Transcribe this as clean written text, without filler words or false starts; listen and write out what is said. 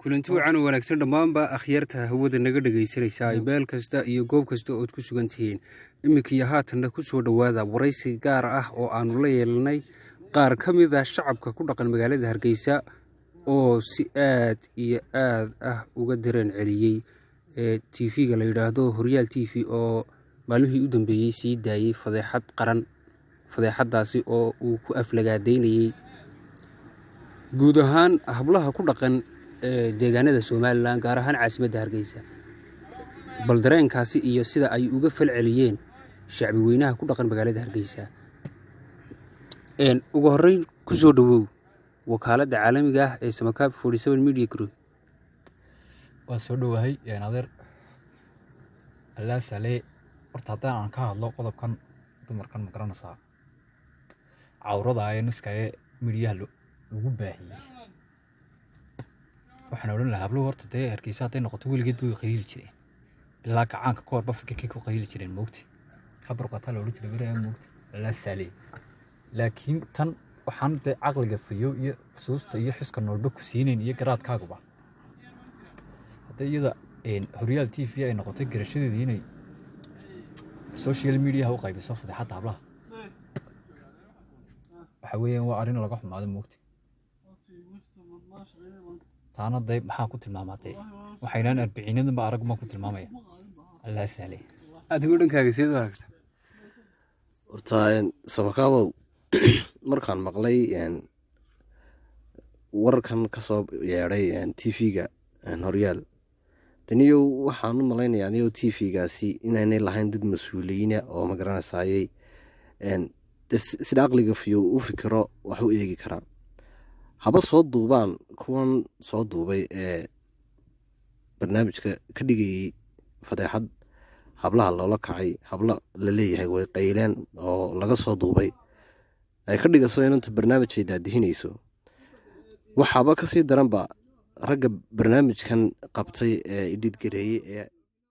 kulanti wacan oo wanaagsan dhammaanba akhyaarta hawada naga dhagaysanaysa meel kasta iyo goob kasta oo ku sugan tihiin iminkii haatanna ku soo dhawaada waraysi gaar ah oo aanu la yeelanay qaar ka mid ah shacabka ku dhaqan magaalada Hargeysa oo si aad iyo aad ah uga dareen celiyay TV-ga la yiraahdo Horyaal TV oo maalmihii u dambeeyay sii daayay fadeexad qaran fadeexadaasi oo uu ku aflagaadeynayay guud ahaan hablaha ku dhaqan deegaanada Soomaaliland gaar ahaan caasimadda Hargeysa bal dareenkaasi iyo sida ay uga falceliyeen shacbi weynaha ku dhaqan magaalada Hargeysa ugu horeyn ku soo dhawow wakaaladda caalamiga ah ee Samakaab 47 Media Group waa soo dhawahay adeer Allah sale horta haddaan aan ka hadlo qodobkan dumarkan ma garanaysaa cawrada ay nuskay midiyaha lagu baahiyay waxaan oran lahaa hablo horta dee Hargeysa haday noqoto weligeed buu qeeyli jireen ilaa gacanka koor bafka ku qeeyli jireen moogti habarqata loo jiray bariya moogti Allah sale laakiin tan waxaan dee aqliga fiyo iyo xusuusta iyo xiska noolba ku siineen iyo garaadkaaguba haday iyada Horyaal TV ay noqotay garashadeedii inay social media u qaybiso fadeexada hablaha waxa weeyaan waa arin laga xumaado moogti taana dayb maxaa ku tilmaamaatay waxayna 40 ba arag ma ku tilmaamaya Allah sale adigu dhankaaga sidoo aragta horta Samakaab markaan maqlay warkan ka soo yeeray TV-ga Horyaal taniyo waxaan u malaynayaa inuu TV-gaasi inaanay lahayn dad mas'uuliyiin oo ma garanaysay sida aqliga fiyo u fikiro wax u eegi karaa haba soo duubaan kuwan soo duubay barnaamijka ka dhigay fadeexad hablaha loola kacay habla la leeyahay way qayleen oo laga soo duubay ay ka dhigaso inta barnaamij ay daadihinayso waxaba ka sii daran ba ragga barnaamijkan qabtay edit gareeyay